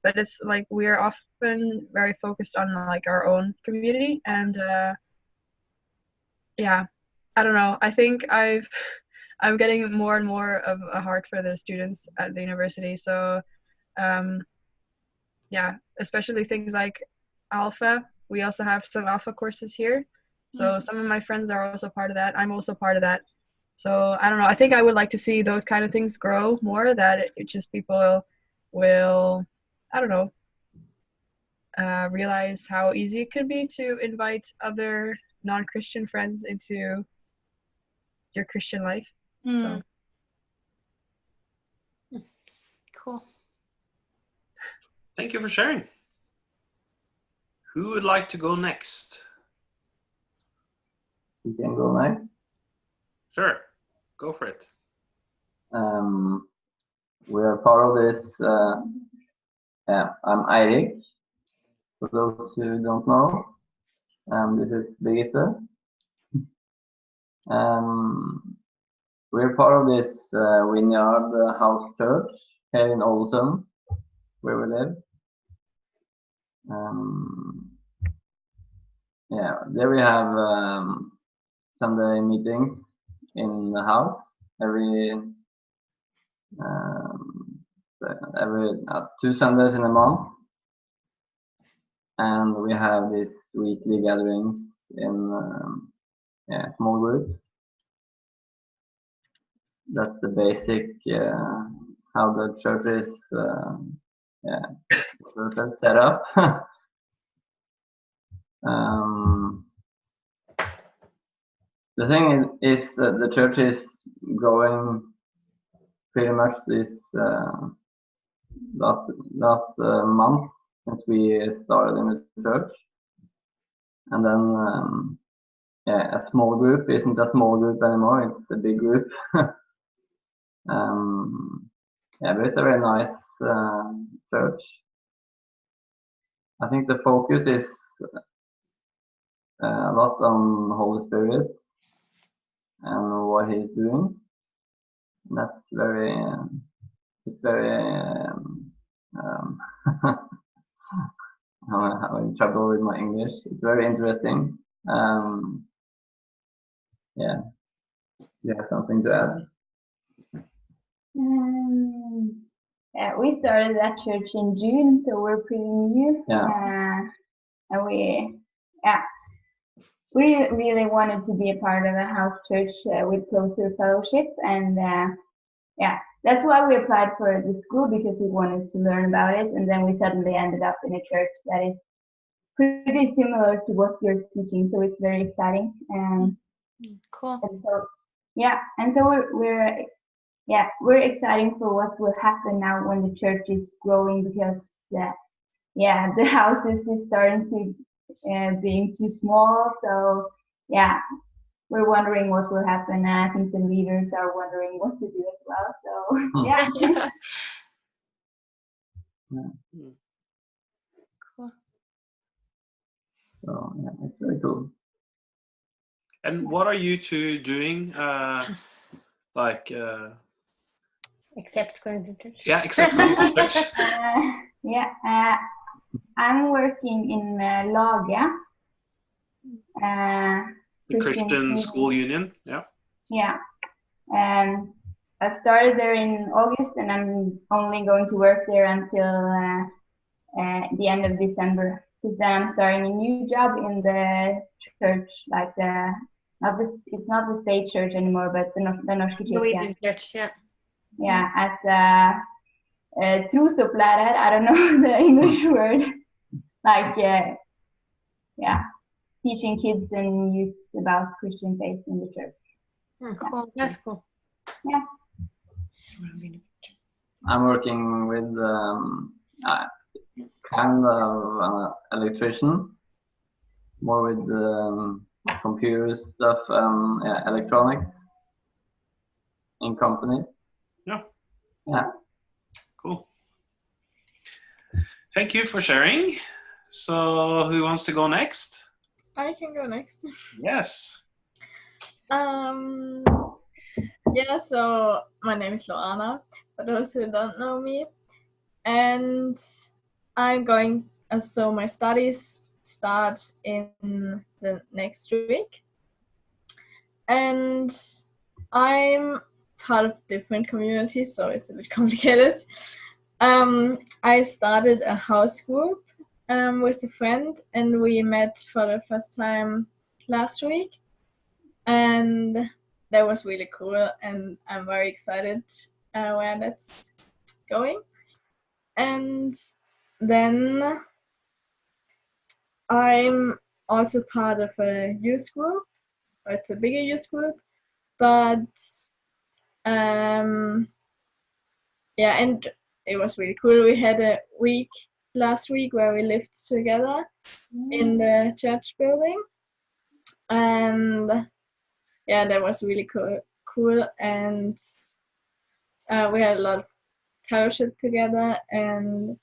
but it's like we are often very focused on like our own community, and yeah, I don't know. I think I'm getting more and more of a heart for the students at the university. So yeah, especially things like alpha. We also have some alpha courses here. So some of my friends are also part of that. I'm also part of that. So I don't know. I think I would like to see those kind of things grow more. That it just people will, I don't know, realize how easy it could be to invite other non-Christian friends into your Christian life. So cool. Thank you for sharing. Who would like to go next? You can go next. Sure, go for it. We are part of this. I'm Eirik. For those who don't know, this is Birgitte. We're part of this Vineyard House Church here in Ålesund, where we live. There we have Sunday meetings in the house every 2 Sundays in a month, and we have these weekly gatherings in small groups. That's the basic how the church is set up. The thing is that the church is growing pretty much this last month since we started in the church, and then a small group isn't a small group anymore; it's a big group. But it's a very nice church. I think the focus is a lot on Holy Spirit and what He's doing. And that's very, it's very, I'm in trouble with my English. It's very interesting. Yeah, you have something to add? Yeah, we started that church in June, so we're pretty new. Yeah. And we really wanted to be a part of a house church with closer fellowship, and that's why we applied for the school, because we wanted to learn about it, and then we suddenly ended up in a church that is pretty similar to what you're teaching, so it's very exciting. Cool. And so we're excited for what will happen now when the church is growing, because the house is starting to being too small. So we're wondering what will happen. I think the leaders are wondering what to do as well. So Yeah. Cool. So it's very cool. And what are you two doing? Except going to church. Yeah, except going to church. I'm working in Laga. The Christian School Union. Yeah. Yeah. I started there in August, and I'm only going to work there until the end of December, because then I'm starting a new job in the church, like it's not the state church anymore, but the Norske Kirke. Church, yeah. Yeah, as a trosopplærer, I don't know the English word, like teaching kids and youths about Christian faith in the church. Cool. That's cool. Yeah. I'm working with kind of electrician, more with computer stuff, electronics in company. Yeah. Cool. Thank you for sharing. So who wants to go next? I can go next. Yes. So my name is Loana, for those who don't know me. And I'm going. So my studies start in the next week, and I'm part of different communities, so it's a bit complicated. I started a house group with a friend, and we met for the first time last week, and that was really cool, and I'm very excited where that's going. And then I'm also part of a youth group. It's a bigger youth group, but um, yeah, and it was really cool. We had a week last week where we lived together in the church building, and yeah, that was really cool, and we had a lot of fellowship together, and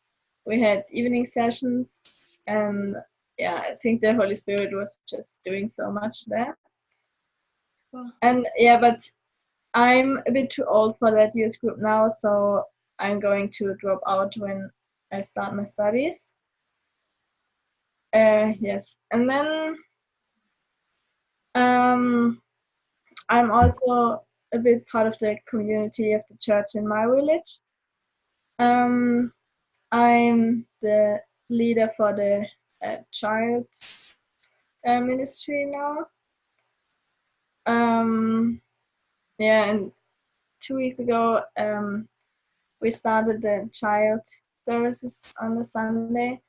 we had evening sessions, and yeah, I think the Holy Spirit was just doing so much there. And yeah, but I'm a bit too old for that youth group now, so I'm going to drop out when I start my studies. Yes, and then I'm also a bit part of the community of the church in my village. I'm the leader for the child ministry now. Yeah, and 2 weeks ago, we started the child services on the Sunday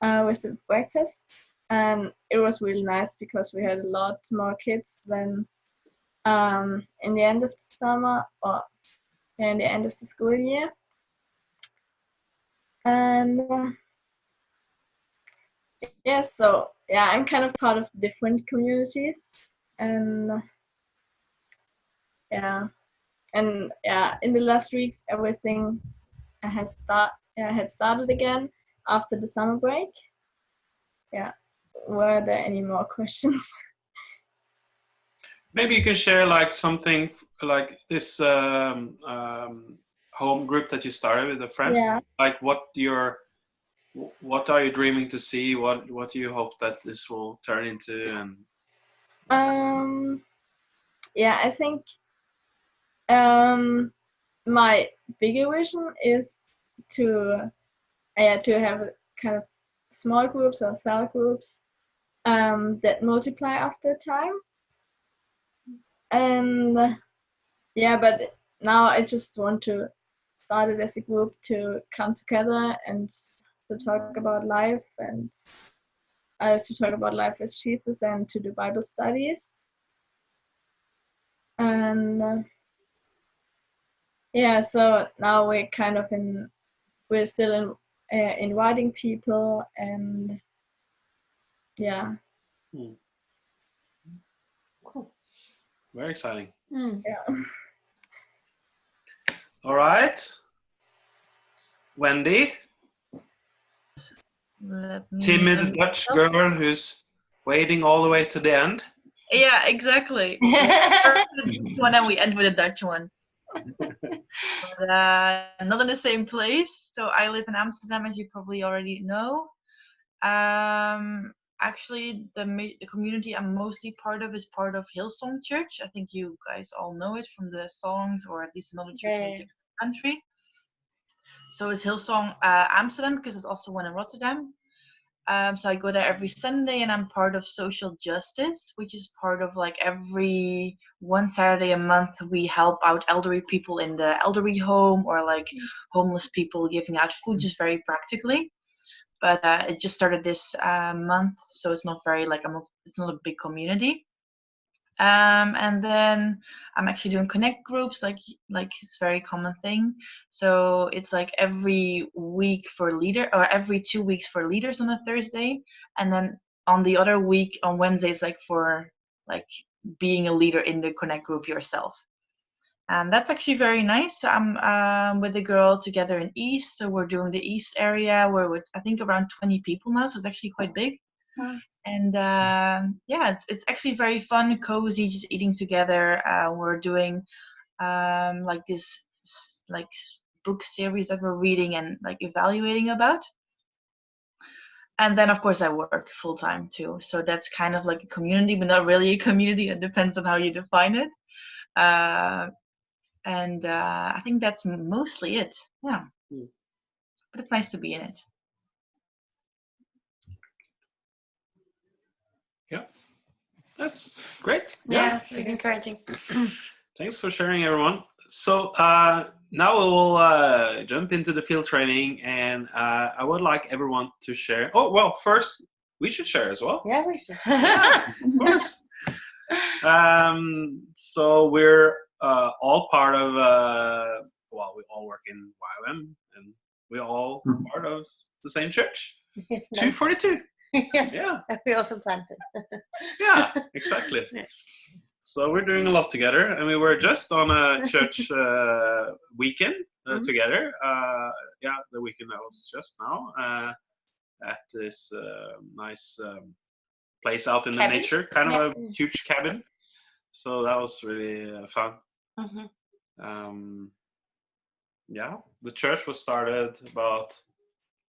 with the breakfast, and it was really nice because we had a lot more kids than in the end of the summer or in the end of the school year. And yeah, so yeah, I'm kind of part of different communities, and yeah, in the last weeks, everything had started again after the summer break. Yeah, were there any more questions? Maybe you can share like something like this home group that you started with a friend. Yeah. Like what are you dreaming to see? What do you hope that this will turn into? And Yeah, I think my bigger vision is to have kind of small groups or cell groups that multiply after time. And yeah, but now I just want to start it as a group to come together and to talk about life, and to talk about life with Jesus, and to do Bible studies. And yeah, so now we're kind of we're still inviting people, and yeah. Cool. Very exciting. Yeah. All right, Wendy, timid Dutch girl who's waiting all the way to the end. Yeah, exactly. One and we end with a Dutch one. But, not in the same place. So I live in Amsterdam, as you probably already know. Actually, the community I'm mostly part of is part of Hillsong Church. I think you guys all know it from the songs, or at least another church in a different country. So it's Hillsong Amsterdam, because there's also one in Rotterdam. So I go there every Sunday, and I'm part of Social Justice, which is part of like every one Saturday a month we help out elderly people in the elderly home, or like homeless people, giving out food, just very practically. But it just started this month, so it's not very like it's not a big community. And then I'm actually doing connect groups, like it's a very common thing. So it's like every week for leader, or every 2 weeks for leaders on a Thursday, and then on the other week on Wednesdays, like for like being a leader in the connect group yourself. And that's actually very nice. So I'm with a girl together in East, so we're doing the East area. We're with I think around 20 people now, so it's actually quite big. Wow. And yeah, it's actually very fun, cozy, just eating together. We're doing like this like book series that we're reading and like evaluating about. And then of course I work full time too. So that's kind of like a community, but not really a community. It depends on how you define it. And I think that's mostly it. Yeah. But it's nice to be in it. Yeah, that's great. Yes, encouraging. Thanks for sharing, everyone. So now we will jump into the field training, and I would like everyone to share. Oh, well, first we should share as well. Yeah, we should. Yeah, of course. So we're all part of, well, we all work in YWAM, and we all part of the same church, 242. Yes, Yeah. we also planted. Yeah, exactly. So we're doing a lot together, and we were just on a church weekend together. Yeah, the weekend that was just now at this nice place out in the nature, kind of a huge cabin. So that was really fun. Yeah, the church was started about,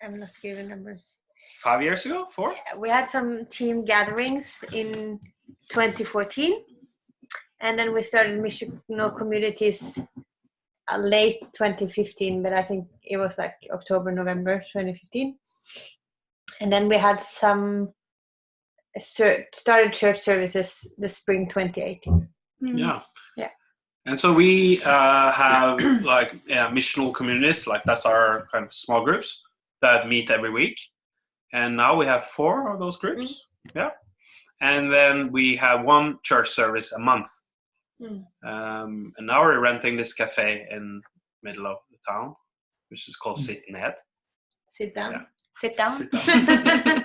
I'm not giving numbers. 5 years ago, 4? We had some team gatherings in 2014, and then we started missional communities late 2015, but I think it was like October, November 2015. And then we had some started church services the spring 2018. Yeah. Yeah. And so we have like missional communities, like that's our kind of small groups that meet every week. And now we have 4 of those groups. Yeah. And then we have 1 church service a month. And now we're renting this cafe in middle of the town, which is called Sit Ned. Sit down. Yeah. Sit down. Sit down.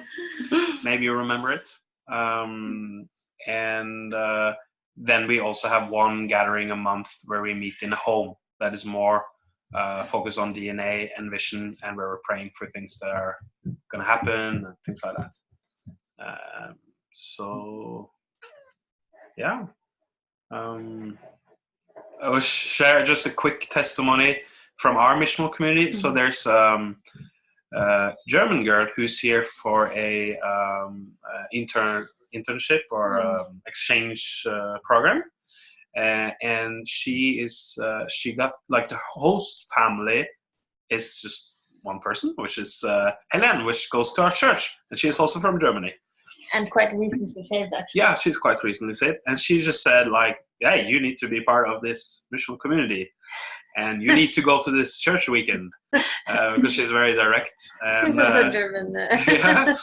Maybe you remember it. And then we also have 1 gathering a month where we meet in a home that is more focused on DNA and vision, and where we're praying for things that are going to happen and things like that. So, yeah. I will share just a quick testimony from our missional community. So there's a German girl who's here for a internship or exchange program. And she got like the host family is just one person, which is Helen, which goes to our church, and she is also from Germany. And quite recently saved, actually. Yeah, she's quite recently saved, and she just said like, "Yeah, you need to be part of this missional community, and you need to go to this church weekend," because she's very direct. And, she's also German. Yeah,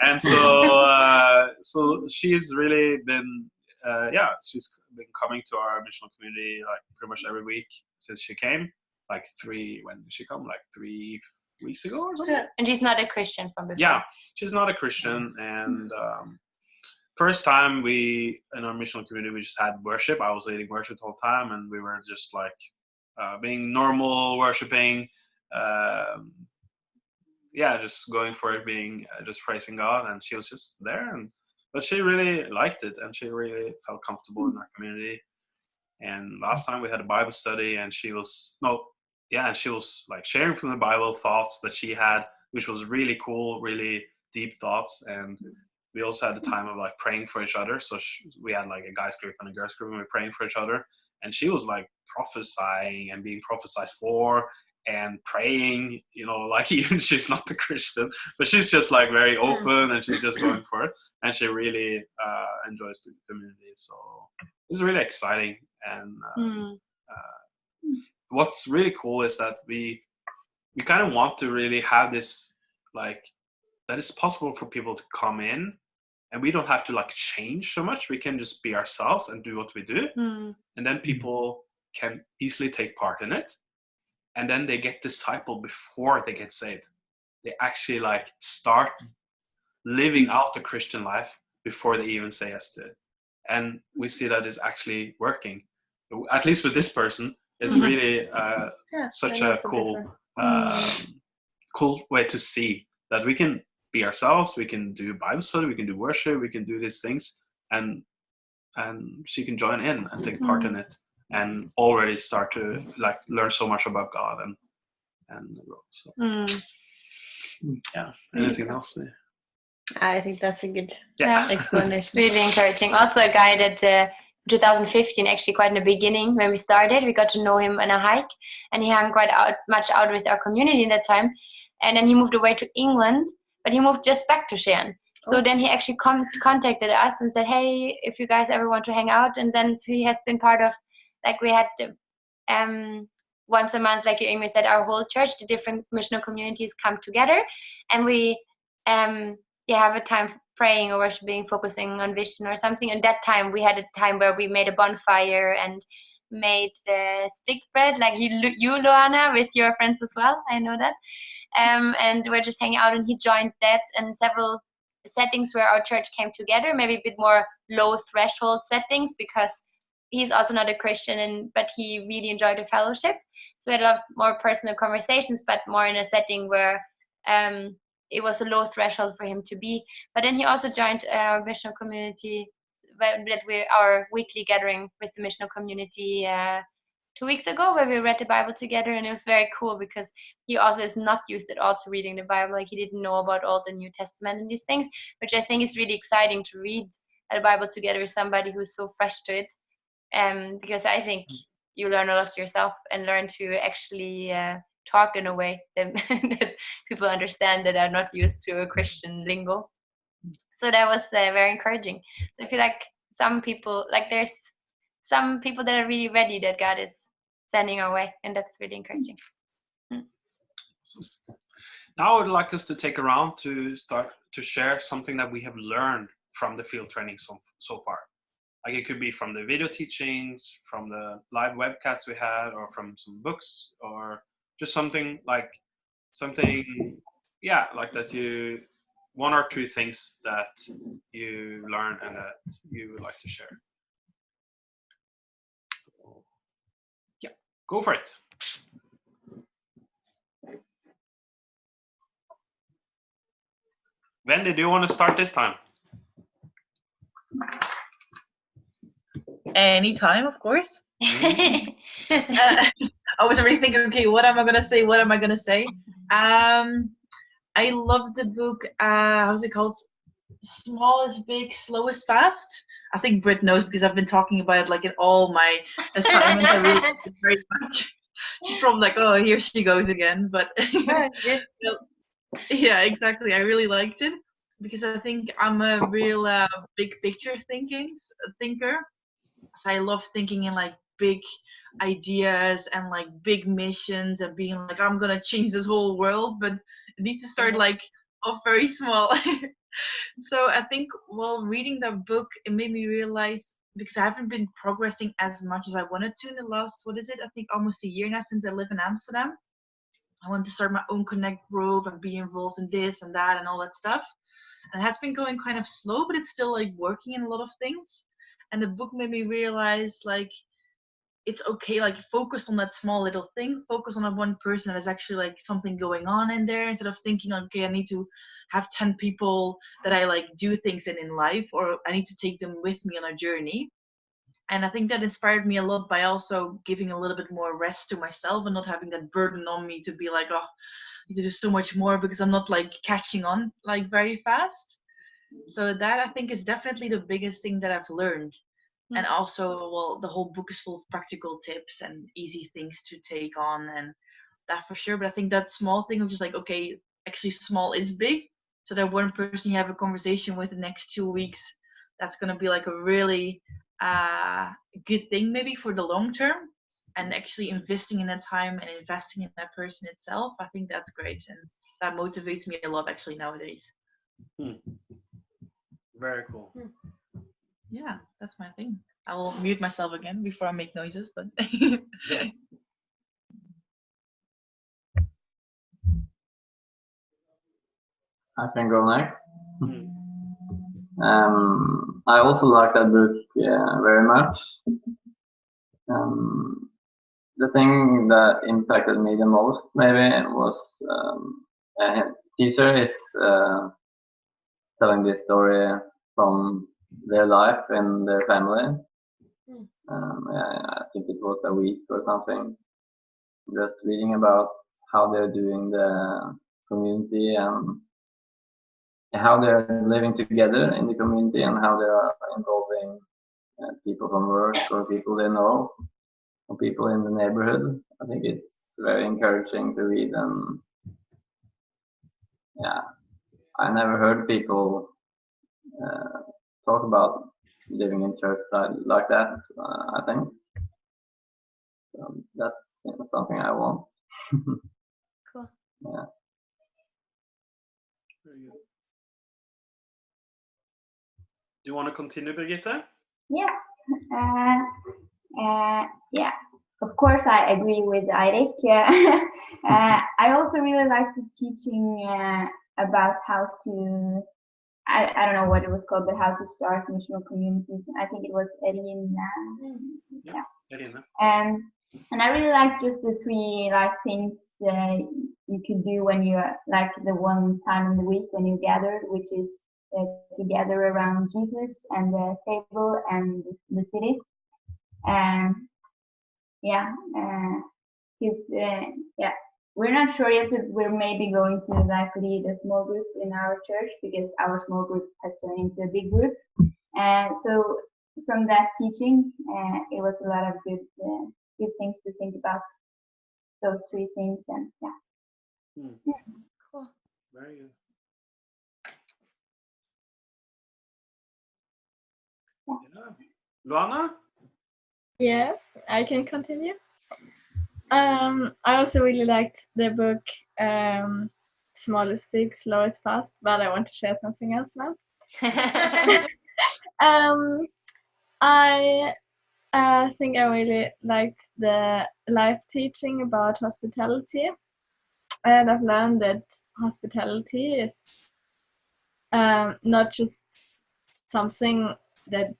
and so she's really been. She's been coming to our missional community like pretty much every week since she came. Like when did she come? Like 3 weeks ago or something. Yeah. And she's not a Christian from before. Yeah, she's not a Christian. And first time in our missional community, we just had worship. I was leading worship the whole time, and we were just like being normal, worshiping. Just going for it, being just praising God. And she was just there, but she really liked it, and she really felt comfortable in our community. And last time we had a Bible study, and she was like sharing from the Bible thoughts that she had, which was really cool, really deep thoughts. And we also had the time of like praying for each other. So we had like a guys group and a girls group, and we were praying for each other. And she was like prophesying and being prophesied for and praying, like even she's not a Christian, but she's just like very open, and she's just going for it. And she really enjoys the community. So it's really exciting. And what's really cool is that we kind of want to really have this, like, that it's possible for people to come in, and we don't have to like change so much. We can just be ourselves and do what we do. And then people can easily take part in it. And then they get discipled before they get saved. They actually like start living out the Christian life before they even say yes to it. And we see that is actually working. At least with this person, it's really such a cool way to see that we can be ourselves. We can do Bible study, we can do worship, we can do these things, and she can join in and take part in it, and already start to like learn so much about God and so. Yeah. Anything else? I think that's a good Yeah. explanation. Really encouraging. Also a guy that 2015, actually quite in the beginning when we started, we got to know him on a hike, and he hung quite much out with our community in that time. And then he moved away to England, but he moved just back to Skien. So then he actually contacted us and said, hey, if you guys ever want to hang out. And then so he has been part of, like we had once a month, like Ingrid said, our whole church, the different missional communities come together, and we have a time praying or worshiping, focusing on vision or something. And that time we had a time where we made a bonfire and made stick bread, like you Luana, with your friends as well, I know that. And we're just hanging out, and he joined that, and several settings where our church came together, maybe a bit more low threshold settings, because he's also not a Christian, but he really enjoyed the fellowship. So we had a lot more personal conversations, but more in a setting where it was a low threshold for him to be. But then he also joined our missional community, our weekly gathering with the missional community 2 weeks ago, where we read the Bible together. And it was very cool because he also is not used at all to reading the Bible. Like, he didn't know about all the New Testament and these things, which I think is really exciting to read the Bible together with somebody who's so fresh to it. Because I think you learn a lot yourself and learn to actually talk in a way that, that people understand, that are not used to a Christian lingo. So that was very encouraging. So I feel like some people, like there's some people that are really ready that God is sending our way, and that's really encouraging. Now I would like us to take a round to start to share something that we have learned from the field training so far. Like, it could be from the video teachings, from the live webcasts we had, or from some books, or just something, like that one or two things that you learn and that you would like to share. So, yeah, go for it. Wendy, do you want to start this time? Anytime, of course. I was already thinking, okay, what am I gonna say? I love the book, how's it called? Small is big, slow is fast. I think Britt knows, because I've been talking about it like in all my assignments. I really like it very much. She's probably like, oh, here she goes again. But yeah, exactly. I really liked it, because I think I'm a real big picture thinker. So I love thinking in like big ideas and like big missions, and being like, I'm gonna change this whole world, but it needs to start like off very small. So I think while reading that book, it made me realize, because I haven't been progressing as much as I wanted to in the last, I think almost a year now since I live in Amsterdam. I wanted to start my own Connect group and be involved in this and that and all that stuff. And it has been going kind of slow, but it's still like working in a lot of things. And the book made me realize, like, it's okay, like, focus on that small little thing, focus on that one person that is actually like something going on in there, instead of thinking, okay, I need to have 10 people that I like do things in life, or I need to take them with me on a journey. And I think that inspired me a lot, by also giving a little bit more rest to myself and not having that burden on me to be like, oh, I need to do so much more, because I'm not like catching on like very fast. So that, I think, is definitely the biggest thing that I've learned. And also, well, the whole book is full of practical tips and easy things to take on, and that for sure. But I think that small thing of just like, okay, actually small is big. So that one person you have a conversation with the next 2 weeks, that's going to be like a really good thing maybe for the long term. And actually investing in that time and investing in that person itself, I think that's great. And that motivates me a lot actually nowadays. Very cool. Yeah, that's my thing. I will mute myself again before I make noises, but I can go next. I also like that book very much. The thing that impacted me the most maybe was Caesar is telling this story from their life and their family. I think it was a week or something, just reading about how they're doing the community and how they're living together in the community and how they are involving people from work or people they know or people in the neighborhood. I think it's very encouraging to read, and yeah, I never heard people talk about living in church like that. I think that's something I want. Cool. Yeah. Very good. Do you want to continue, Birgitte? Yeah. Yeah. Of course, I agree with Eirik. I also really like the teaching about how to. I don't know what it was called, but how to start missional communities. I think it was Erin. Yeah. Erin. And I really like just the three like things you can do when you are like the one time in the week when you gather, which is to gather around Jesus and the table and the city. And yeah, yeah, we're not sure yet, but we're maybe going to like lead a small group in our church because our small group has turned into a big group. And so from that teaching, it was a lot of good things to think about, those three things. And yeah. Cool. Very good. Yeah. Luana? Yes, I can continue. I also really liked the book Small is Big, Slow is Fast, but I want to share something else now. I think I really liked the life teaching about hospitality, and I've learned that hospitality is not just something that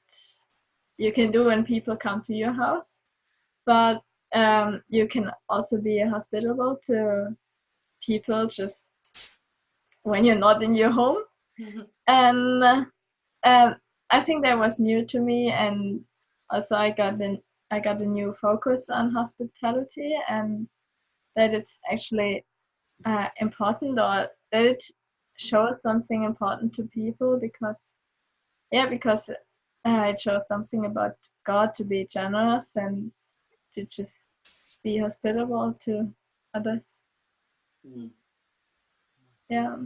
you can do when people come to your house, but you can also be hospitable to people just when you're not in your home. And I think that was new to me, and also I got a new focus on hospitality, and that it's actually important, or that it shows something important to people because it shows something about God, to be generous and to just be hospitable to others. Mm. Yeah.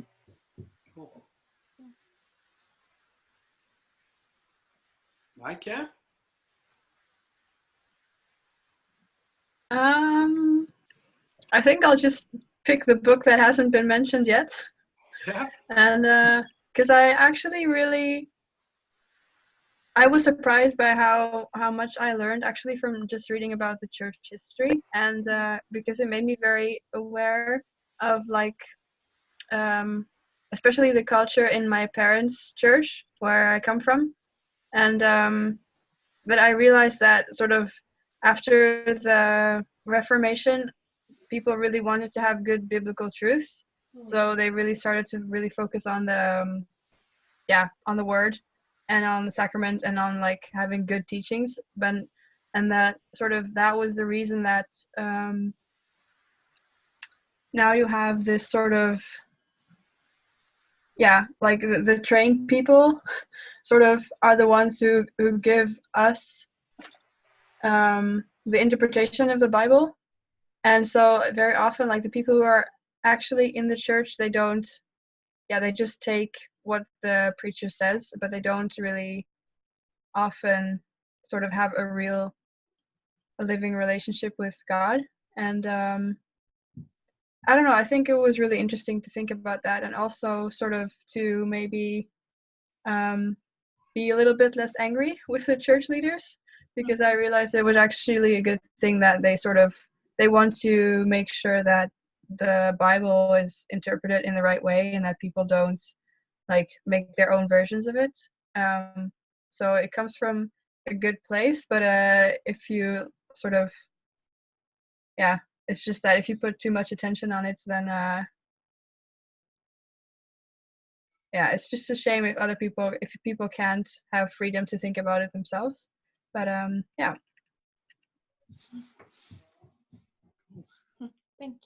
Cool. Mike? I think I'll just pick the book that hasn't been mentioned yet. Yeah. And because I actually I was surprised by how much I learned actually from just reading about the church history, and because it made me very aware of like especially the culture in my parents' church where I come from, and but I realized that sort of after the Reformation, people really wanted to have good biblical truths, so they really started to really focus on the on the word and on the sacrament and on like having good teachings. But and that sort of that was the reason that now you have this sort of like the trained people sort of are the ones who give us the interpretation of the Bible. And so very often like the people who are actually in the church, they don't they just take what the preacher says, but they don't really often sort of have a living relationship with God. And I don't know, I think it was really interesting to think about that, and also sort of to maybe be a little bit less angry with the church leaders, because I realized it was actually a good thing that they want to make sure that the Bible is interpreted in the right way and that people don't like make their own versions of it. So it comes from a good place, but if you sort of it's just that if you put too much attention on it, then it's just a shame if people can't have freedom to think about it themselves. But Thank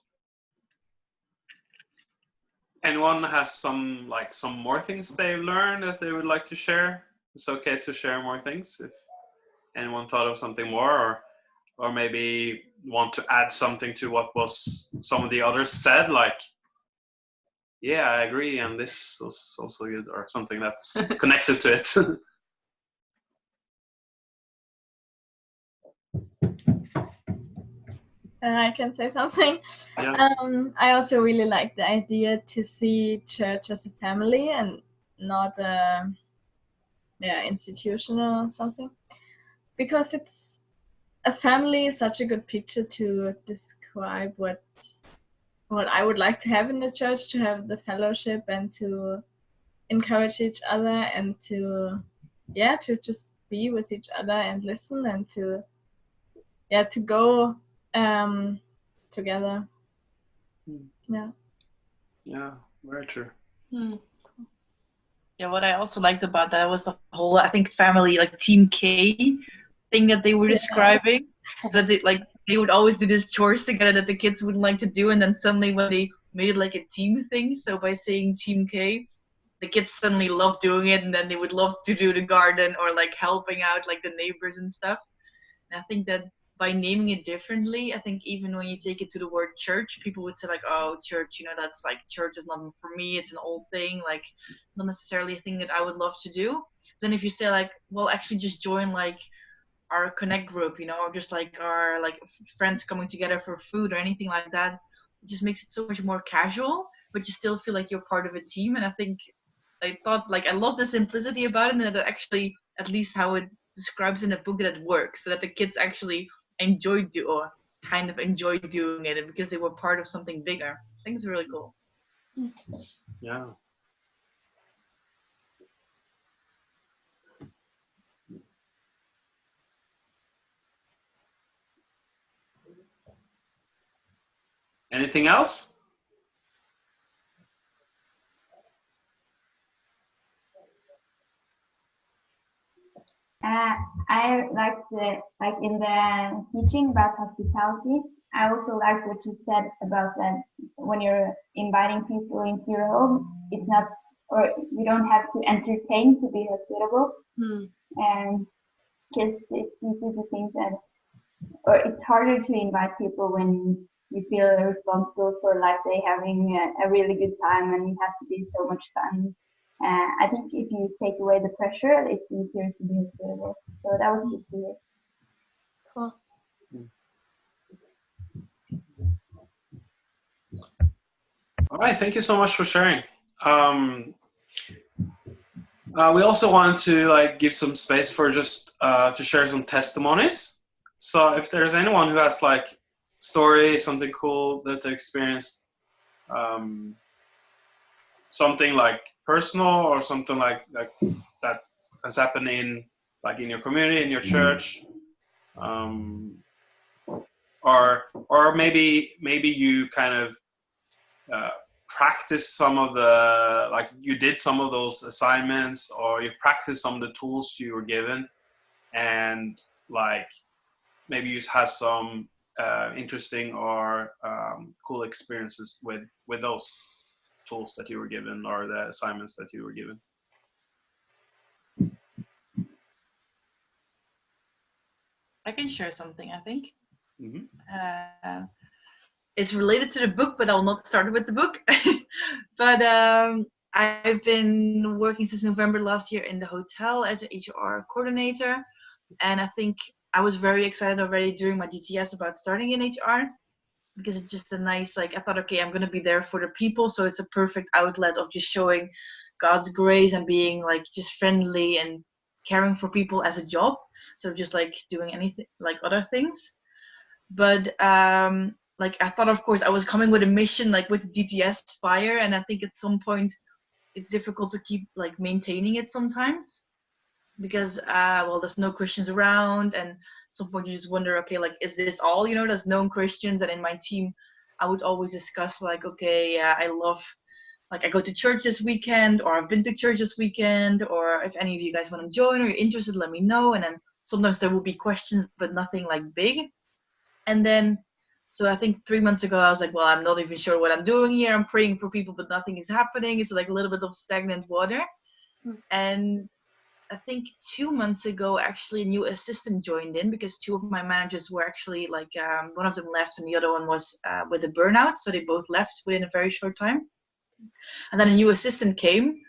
anyone has some more things they've learned that they would like to share, it's okay to share more things if anyone thought of something more, or maybe want to add something to what was some of the others said, like, yeah, I agree, and this was also good, or something that's connected to it. I can say something. Yeah. I also really like the idea to see church as a family and not a institution or something, because it's a family is such a good picture to describe what I would like to have in the church, to have the fellowship and to encourage each other and to just be with each other and listen and to go together. Yeah, very true. Yeah, what I also liked about that was the whole, I think, family, like Team K thing that they were describing. So that they would always do this chores together that the kids wouldn't like to do, and then suddenly when they made it like a team thing, so by saying Team K, the kids suddenly loved doing it, and then they would love to do the garden or like helping out like the neighbors and stuff. And I think that by naming it differently, I think even when you take it to the word church, people would say like, oh, church, that's like, church is not for me, it's an old thing, like not necessarily a thing that I would love to do. Then if you say like, well, actually just join like our connect group, or just like our like friends coming together for food or anything like that, it just makes it so much more casual, but you still feel like you're part of a team. And I think I thought like I love the simplicity about it, and that actually, at least how it describes in the book, that it works, so that the kids actually kind of enjoy doing it, because they were part of something bigger. I think it's really cool. Yeah. Anything else? I like in the teaching about hospitality. I also like what you said about that when you're inviting people into your home, it's not, or you don't have to entertain to be hospitable. And because it's easy to think that, or it's harder to invite people when you feel responsible for like they having a really good time and you have to be so much fun. I think if you take away the pressure, it's easier to be hospitable. So that was good to hear. Cool. All right, thank you so much for sharing. We also wanted to give some space for just to share some testimonies. So if there's anyone who has story, something cool that they experienced, something personal or something like that has happened in your community, in your church, or maybe you kind of practice some of the you did some of those assignments, or you practiced some of the tools you were given, and maybe you had some interesting or cool experiences with those tools that you were given, or the assignments that you were given. I can share something, I think. Mm-hmm. It's related to the book, but I'll not start with the book. But I've been working since November last year in the hotel as an HR coordinator. And I think I was very excited already during my DTS about starting in HR, because it's just a nice, I thought, okay, I'm going to be there for the people. So it's a perfect outlet of just showing God's grace and being just friendly and caring for people as a job. So just doing anything, other things. But I thought, of course, I was coming with a mission, with the DTS fire, and I think at some point it's difficult to keep maintaining it sometimes, because there's no Christians around, and at some point you just wonder, okay, is this all? There's no Christians, and in my team I would always discuss okay, I love, I go to church this weekend, or I've been to church this weekend, or if any of you guys want to join or you're interested, let me know. And then sometimes there will be questions, but nothing big. And then So I think 3 months ago I was like, well, I'm not even sure what I'm doing here. I'm praying for people, but nothing is happening. It's like a little bit of stagnant water. And I think 2 months ago, actually, a new assistant joined in because two of my managers were actually like, one of them left and the other one was with a burnout. So they both left within a very short time. And then a new assistant came,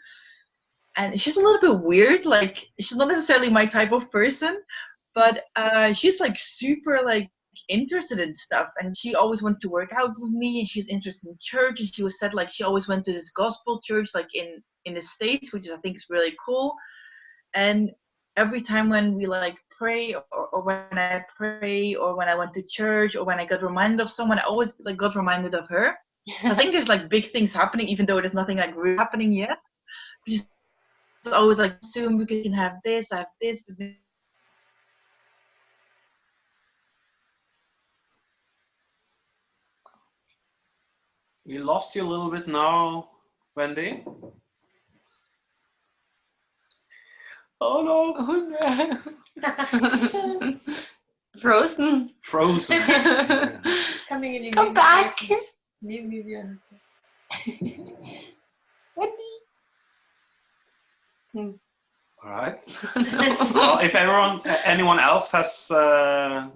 and she's a little bit weird. Like, she's not necessarily my type of person, but she's like super like interested in stuff, and she always wants to work out with me, and she's interested in church, and she was said like she always went to this gospel church like in the States, which I think is really cool. And every time when we like pray, or when I pray, or when I went to church, or when I got reminded of someone, I always like got reminded of her. So I think there's like big things happening, even though there's nothing like really happening yet. It's always like, soon we can have this, I have this. We lost you a little bit now, Wendy. Oh no! Frozen. Frozen. It's coming in. Come back. All right. Well, if anyone else has a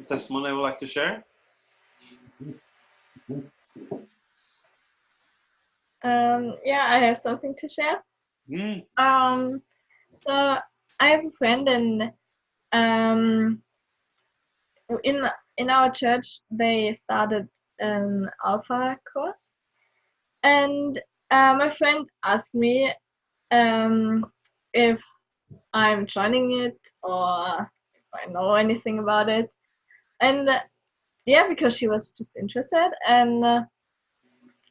testimony they would like to share. Yeah, I have something to share. So I have a friend, and in our church they started an Alpha course, and my friend asked me if I'm joining it or if I know anything about it, and yeah, because she was just interested, and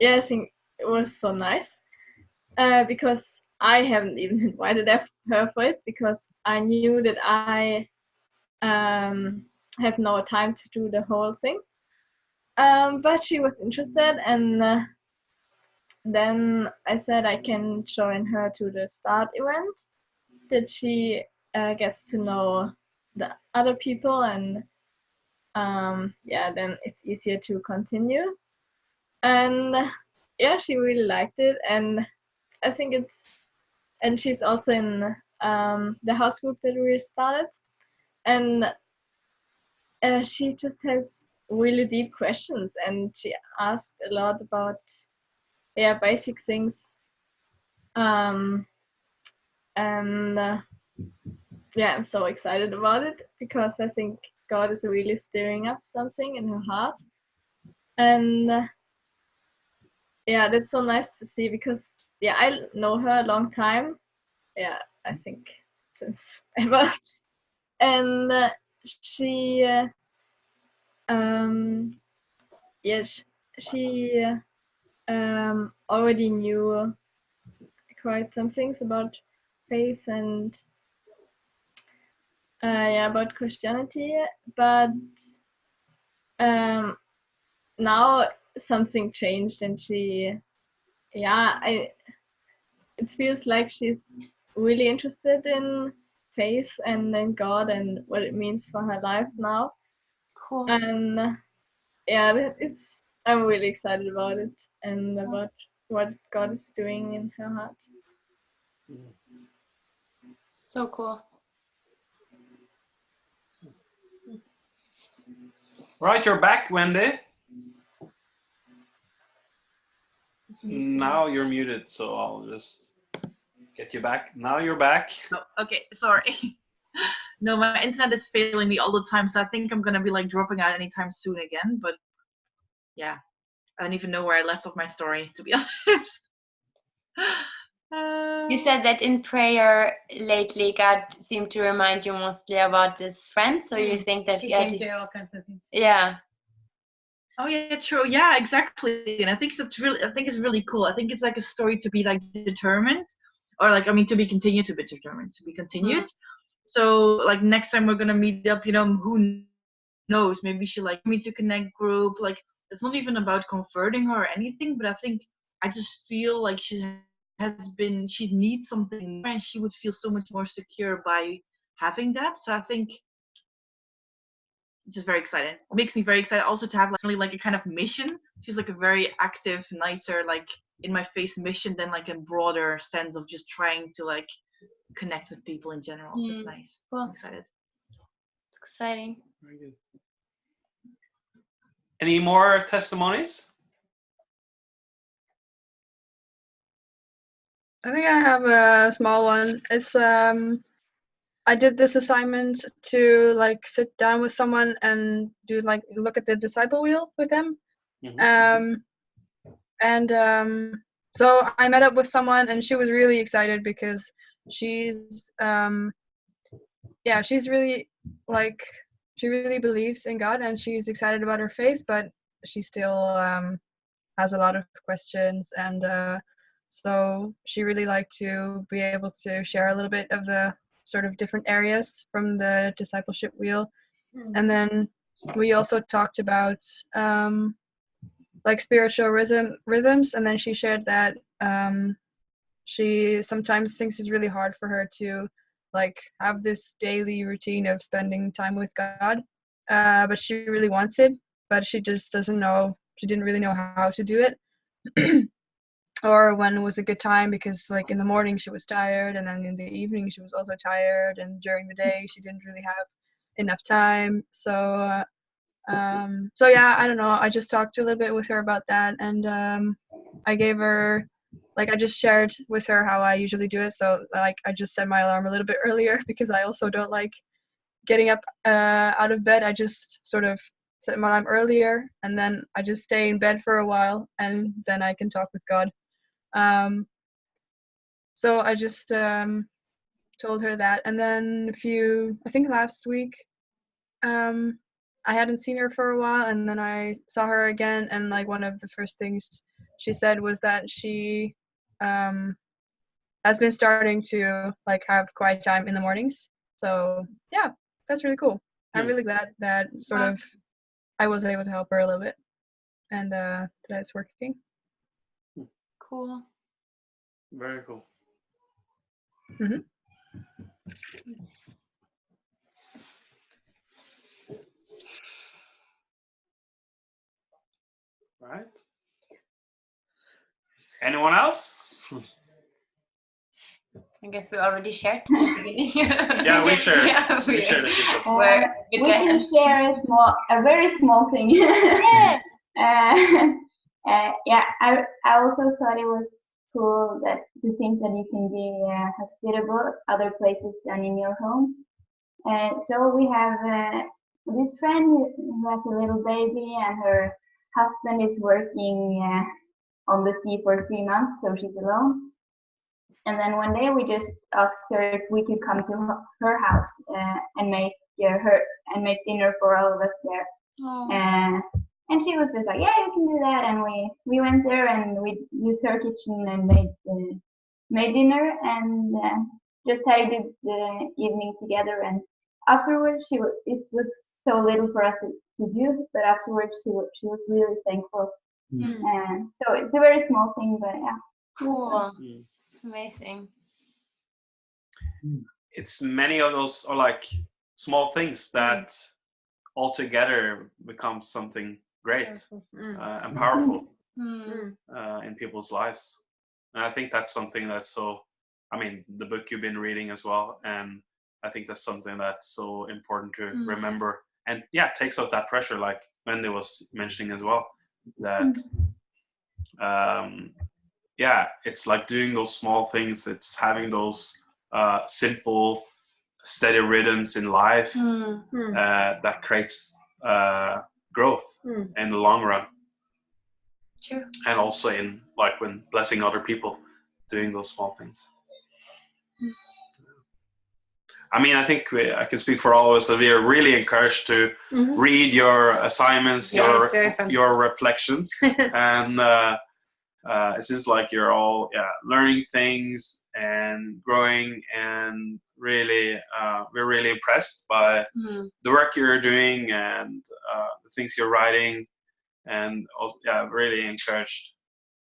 yeah, I think it was so nice because I haven't even invited her for it because I knew that I have no time to do the whole thing. But she was interested, and then I said I can join her to the start event, that she gets to know the other people, and yeah, then it's easier to continue. And yeah, she really liked it, and I think and she's also in the house group that we started, and she just has really deep questions, and she asked a lot about basic things, and yeah, I'm so excited about it because I think God is really stirring up something in her heart, and yeah, that's so nice to see because I know her a long time, I think since ever, and she she already knew quite some things about faith and about Christianity, but now something changed, and it feels like she's really interested in faith and in God and what it means for her life now. Cool. And I'm really excited about it and about what God is doing in her heart. So cool. Right, you're back, Wendy. Now you're muted, so I'll just get you back. Now you're back. Oh, okay, sorry. No, my internet is failing me all the time, so I think I'm gonna be like dropping out anytime soon again. But yeah, I don't even know where I left off my story, to be honest. You said that in prayer lately, God seemed to remind you mostly about this friend. So you think that she came to all kinds of things. Yeah. Oh yeah, true. Yeah, exactly. And I think it's really cool. I think it's like a story to be like determined, or like, I mean, to be continued, to be determined, to be continued. So like next time we're gonna meet up, who knows? Maybe she like me to connect group. Like, it's not even about converting her or anything, but I think I just feel like she needs something more, and she would feel so much more secure by having that. So I think just very excited. It makes me very excited also to have like a kind of mission. She's like a very active, nicer, like in my face mission than like a broader sense of just trying to like connect with people in general. So it's nice. Cool. I'm excited. It's exciting. Very good. Any more testimonies? I think I have a small one. It's I did this assignment to like sit down with someone and do like look at the disciple wheel with them. So I met up with someone and she was really excited because she's she's really like, she really believes in God and she's excited about her faith, but she still has a lot of questions, and so she really liked to be able to share a little bit of the sort of different areas from the discipleship wheel. And then we also talked about like spiritual rhythms, and then she shared that she sometimes thinks it's really hard for her to like have this daily routine of spending time with God, but she really wants it, but she just doesn't know, she didn't really know how to do it. Or when was a good time, because like in the morning she was tired, and then in the evening she was also tired, and during the day she didn't really have enough time. So yeah, I don't know, I just talked a little bit with her about that, and I gave her, like, I just shared with her how I usually do it. So like I just set my alarm a little bit earlier because I also don't like getting up out of bed. I just sort of set my alarm earlier, and then I just stay in bed for a while, and then I can talk with God. So I just told her that, and then I think last week, I hadn't seen her for a while, and then I saw her again, and like one of the first things she said was that she has been starting to like have quiet time in the mornings. So yeah, that's really cool. I'm really glad that sort of I was able to help her a little bit, and that it's working. Cool. Very cool. Mm-hmm. Right. Anyone else? I guess we already shared at the beginning. Yeah, we shared. Yeah, we shared a few we can share a very small thing. Yeah. Yeah, I also thought it was cool that to think that you can be hospitable other places than in your home. So we have this friend who has a little baby, and her husband is working on the sea for 3 months, so she's alone. And then one day we just asked her if we could come to her house and make dinner for all of us there. And she was just like, yeah, you can do that. And we went there and we used her kitchen and made dinner, and just had a good evening together. And afterwards, it was so little for us to do, but afterwards she was really thankful. And so it's a very small thing, but yeah. Cool. It's amazing. It's many of those are like small things that altogether become something great and powerful in people's lives. And I think that's something that's so, I mean, the book you've been reading as well, and I think that's something that's so important to remember. And yeah, it takes off that pressure, like Wendy was mentioning as well, that yeah, it's like doing those small things. It's having those simple, steady rhythms in life that creates growth in the long run. True. And also in like when blessing other people, doing those small things. I mean, I think I can speak for all of us that we are really encouraged to read your assignments, your reflections, and it seems like you're all learning things and growing, and really we're really impressed by the work you're doing and the things you're writing, and also really encouraged.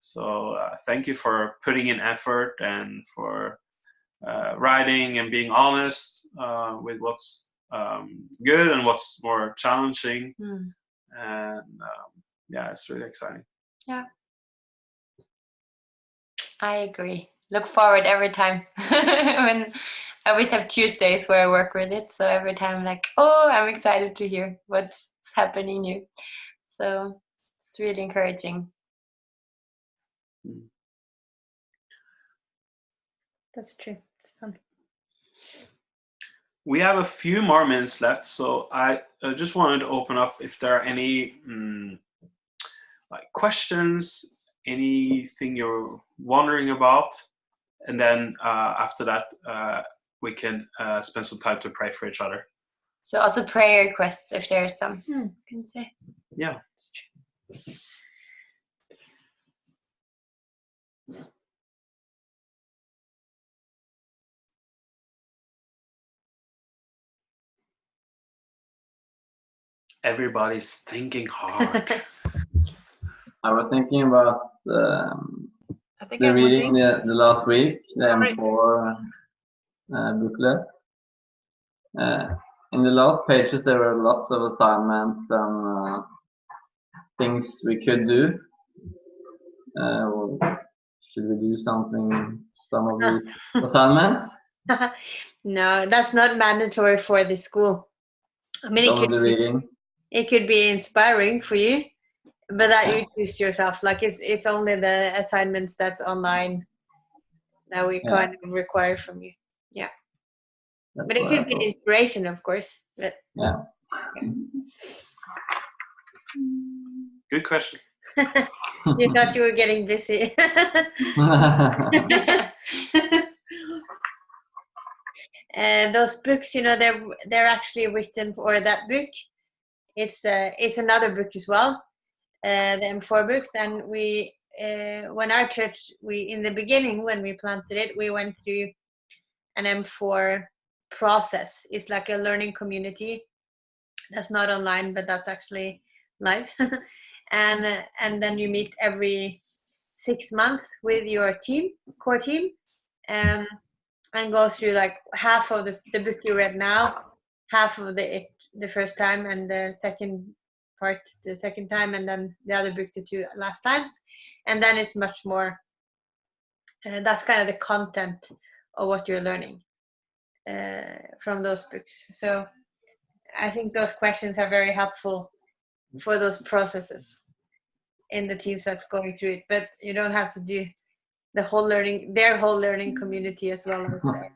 So thank you for putting in effort and for writing and being honest with what's good and what's more challenging. Mm. And yeah, it's really exciting. Yeah, I agree. Look forward every time. When I always have Tuesdays where I work with it, so every time I'm like, oh, I'm excited to hear what's happening new. So it's really encouraging. That's true. It's fun. We have a few more minutes left, so I just wanted to open up if there are any like questions, anything you're wondering about, and then after that we can spend some time to pray for each other. So also prayer requests if there's some. Can say. Yeah. That's true. Everybody's thinking hard. I was thinking about I think the I have one reading thing. the last week, the Sorry. M4 booklet. In the last pages, there were lots of assignments and things we could do. Should we do something? Some of these assignments? No, that's not mandatory for the school. I mean, Some of the reading. it could be inspiring for you, but that you choose yourself. Like it's only the assignments that's online that we kind of require from you. Yeah. That's But it what could I be an thought. inspiration, of course. But Yeah. Good question. you thought you were getting busy. And those books, you know, they're actually written for that book. It's another book as well, the M4 books. And we, when our church, in the beginning when we planted it, we went through an M4 process. It's like a learning community that's not online, but that's actually live. and then you meet every 6 months with your core team, and go through like half of the book you read now, half of it the first time, and the second part the second time, and then the other book the 2 last times. And then it's much more, that's kind of the content of what you're learning from those books. So I think those questions are very helpful for those processes in the teams that's going through it. But you don't have to do their whole learning community as well as theirs.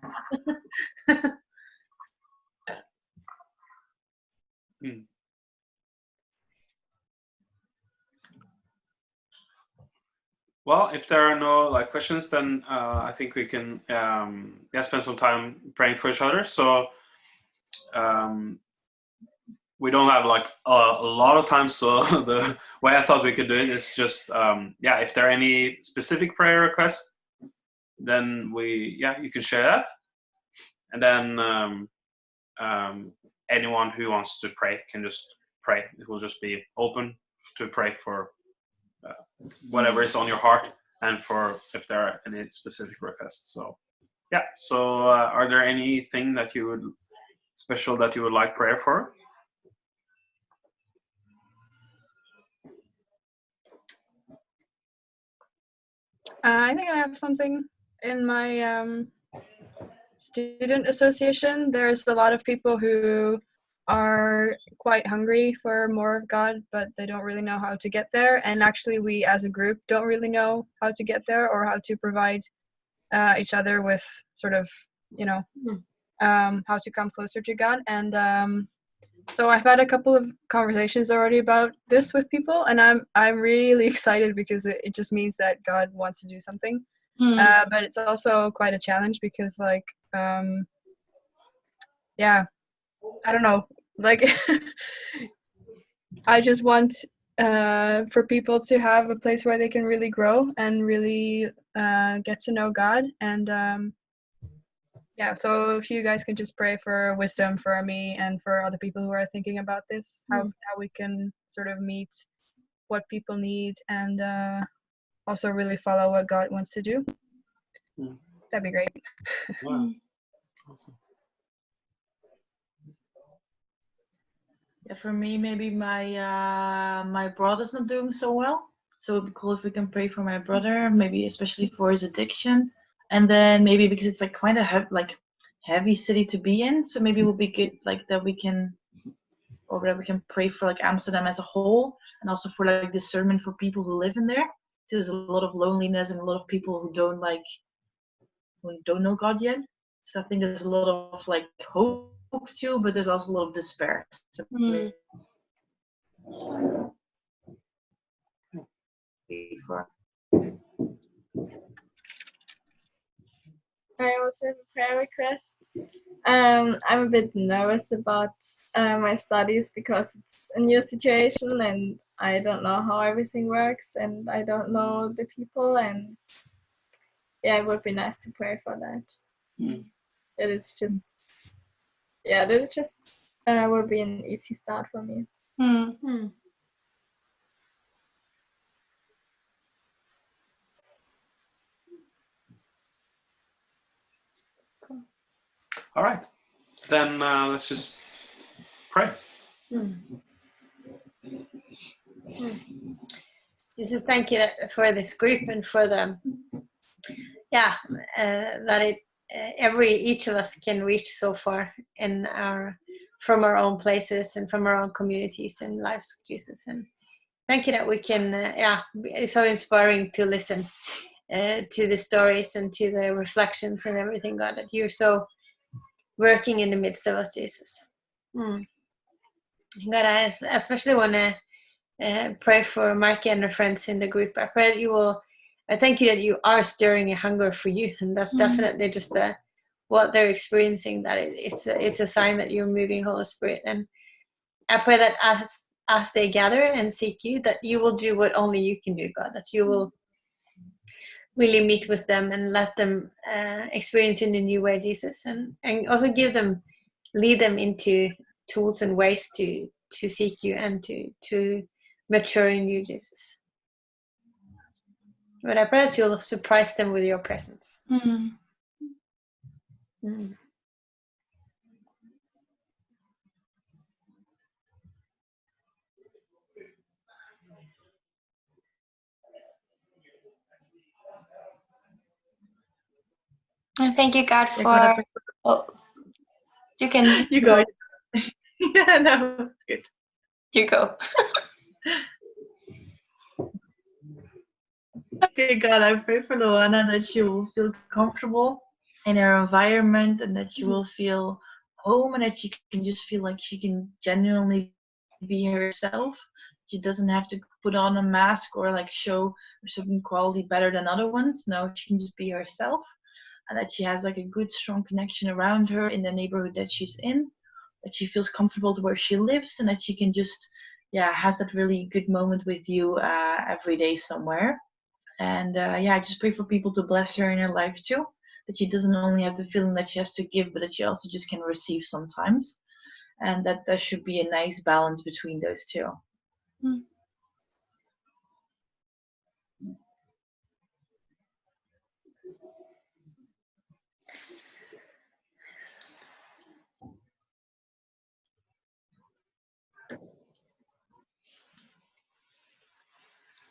Well, if there are no questions, then I think we can spend some time praying for each other. So we don't have a lot of time, so the way I thought we could do it is just if there are any specific prayer requests, then you can share that, and then anyone who wants to pray can just pray. It will just be open to pray for whatever is on your heart, and for if there are any specific requests. So are there anything that you would special that you would like prayer for? I think I have something in my student association. There's a lot of people who are quite hungry for more of God, but they don't really know how to get there. And actually, we as a group don't really know how to get there or how to provide each other with sort of, how to come closer to God. And so I've had a couple of conversations already about this with people, and I'm really excited because it just means that God wants to do something. But it's also quite a challenge because I don't know, I just want for people to have a place where they can really grow and really get to know God. And so if you guys can just pray for wisdom for me and for other people who are thinking about this, how we can sort of meet what people need and also really follow what God wants to do. That'd be great. Wow. Awesome. Yeah, for me, maybe my brother's not doing so well. So it'd be cool if we can pray for my brother, maybe especially for his addiction. And then maybe because it's like quite a heavy city to be in, so maybe it would be good like that we can or that we can pray for like Amsterdam as a whole, and also for like discernment for people who live in there. There's a lot of loneliness and a lot of people who don't know God yet. So I think there's a lot of like hope too, but there's also a lot of despair. So Mm. for I also have a prayer request. I'm a bit nervous about my studies because it's a new situation and I don't know how everything works and I don't know the people, and yeah, it would be nice to pray for that. That it's just, yeah, that it just will be an easy start for me. All right, then let's just pray. Jesus, thank you for this group and for the that each of us can reach so far from our own places and from our own communities and lives, Jesus. And thank you that we can it's so inspiring to listen to the stories and to the reflections and everything, God, that you're so working in the midst of us, Jesus. God, I especially want to pray for Marky and her friends in the group. I pray that I thank you that you are stirring a hunger for you, and that's definitely just what they're experiencing, that it's a sign that you're moving, Holy Spirit. And I pray that as they gather and seek you, that you will do what only you can do, God, that you will really meet with them and let them experience in a new way, Jesus, and also lead them into tools and ways to seek you and to mature in you, Jesus. But I pray that you'll surprise them with your presence. And thank you, God, for. Oh, you can. You go. Yeah, no, it's good. You go. Okay, God, I pray for Luana that she will feel comfortable in her environment and that she will feel home and that she can just feel like she can genuinely be herself. She doesn't have to put on a mask or like show a certain quality better than other ones. No, she can just be herself, and that she has like a good, strong connection around her in the neighborhood that she's in, that she feels comfortable where she lives, and that she can just, has that really good moment with you every day somewhere. And I just pray for people to bless her in her life too. That she doesn't only have the feeling that she has to give, but that she also just can receive sometimes. And that there should be a nice balance between those two.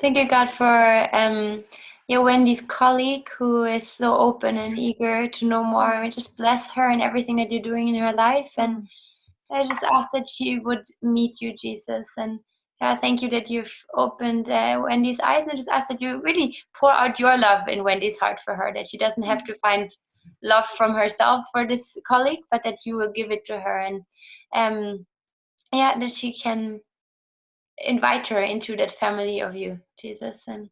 Thank you, God, for Wendy's colleague who is so open and eager to know more. I just bless her and everything that you're doing in her life. And I just ask that she would meet you, Jesus. And thank you that you've opened Wendy's eyes. And I just ask that you really pour out your love in Wendy's heart for her, that she doesn't have to find love from herself for this colleague, but that you will give it to her. And that she can invite her into that family of you, Jesus. And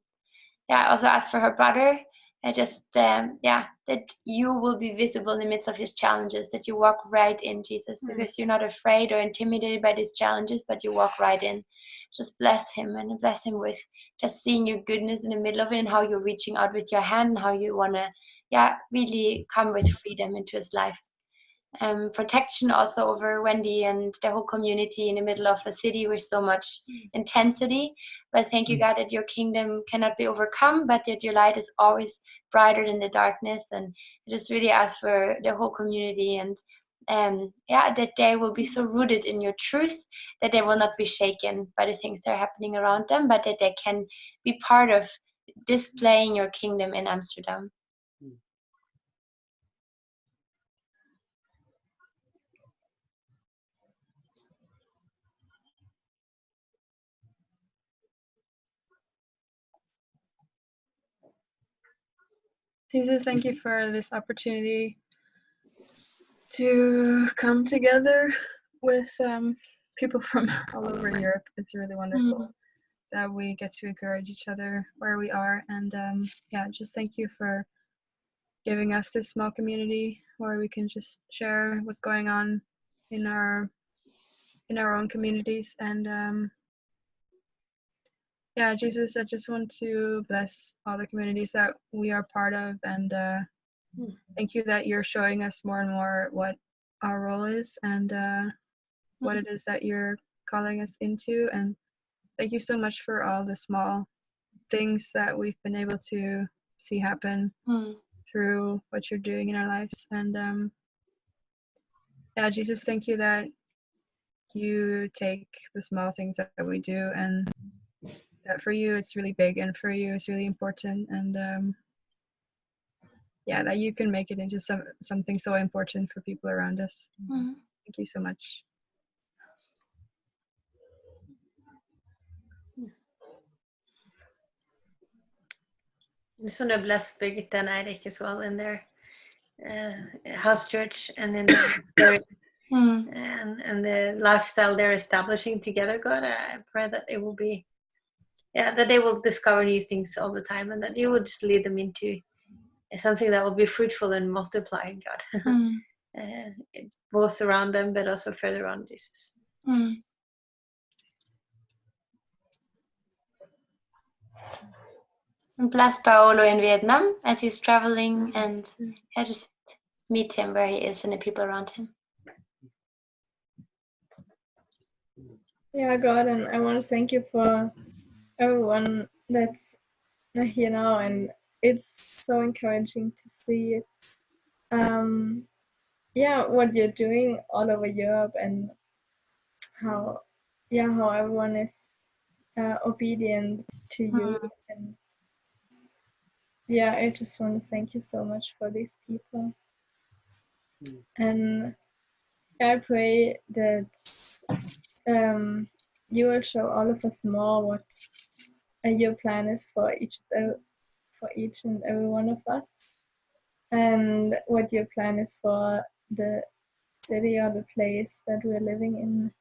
I also ask for her brother. I just that you will be visible in the midst of his challenges, that you walk right in, Jesus, because you're not afraid or intimidated by these challenges, but you walk right in. Just bless him and bless him with just seeing your goodness in the middle of it, and how you're reaching out with your hand, and how you want to really come with freedom into his life. Protection also over Wendy and the whole community in the middle of a city with so much intensity. But thank you, God, that your kingdom cannot be overcome, but that your light is always brighter than the darkness. And I just really ask for the whole community and that they will be so rooted in your truth that they will not be shaken by the things that are happening around them, but that they can be part of displaying your kingdom in Amsterdam. Jesus, thank you for this opportunity to come together with people from all over Europe. It's really wonderful that we get to encourage each other where we are. And just thank you for giving us this small community where we can just share what's going on in our own communities. And Jesus, I just want to bless all the communities that we are part of, and thank you that you're showing us more and more what our role is and what it is that you're calling us into. And thank you so much for all the small things that we've been able to see happen through what you're doing in our lives. And Jesus, thank you that you take the small things that we do, and that for you it's really big, and for you it's really important, and that you can make it into something so important for people around us. Thank you so much. I just want to bless Birgitte and Eirik as well in their house church and in their and the lifestyle they're establishing together. God, I pray that it will be, that they will discover new things all the time, and that you will just lead them into something that will be fruitful and multiplying, God. Both around them, but also further on, Jesus. And bless Paolo in Vietnam as he's traveling, and just meet him where he is and the people around him. Yeah, God, and I want to thank you for everyone that's here now, and it's so encouraging to see what you're doing all over Europe, and how everyone is obedient to you. And I just want to thank you so much for these people. And I pray that you will show all of us more what your plan is for each and every one of us, and what your plan is for the city or the place that we're living in.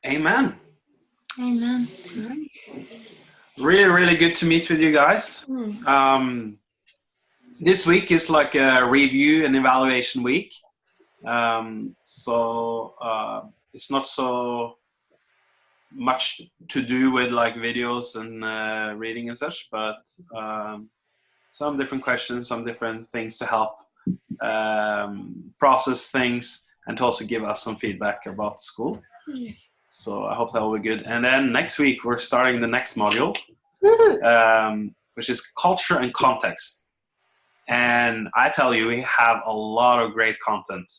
Amen. Amen. Really, really good to meet with you guys. This week is like a review and evaluation week. So it's not so much to do with like videos and reading and such, but some different questions, some different things to help process things, and to also give us some feedback about school. So I hope that will be good. And then next week we're starting the next module, which is culture and context. And I tell you, we have a lot of great content.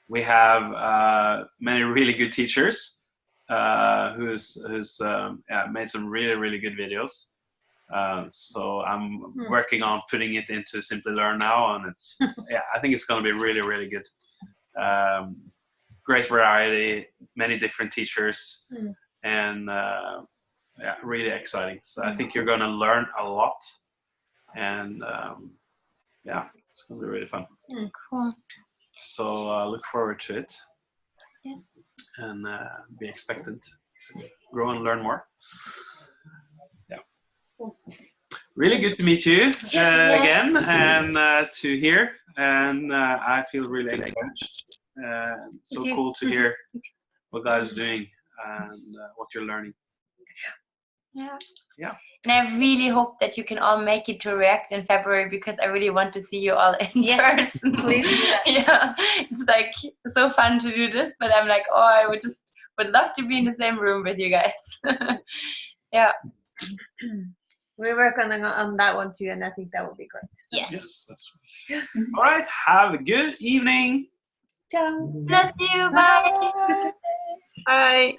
We have many really good teachers who's made some really, really good videos. So I'm working on putting it into Simply Learn now, and it's I think it's going to be really, really good. Great variety, many different teachers, and really exciting. So I think you're going to learn a lot, and it's going to be really fun. Cool. So look forward to it. Yes. And be expectant to grow and learn more. Really good to meet you again, and to hear, and I feel really encouraged. So cool to hear what guys are doing and what you're learning. Yeah. And I really hope that you can all make it to React in February, because I really want to see you all in person. Please do that. It's like so fun to do this, but I'm like, I would just would love to be in the same room with you guys. Yeah. We work on that one too, and I think that would be great. Yes, that's right. All right. Have a good evening. Ciao. Bless you. Bye. Bye.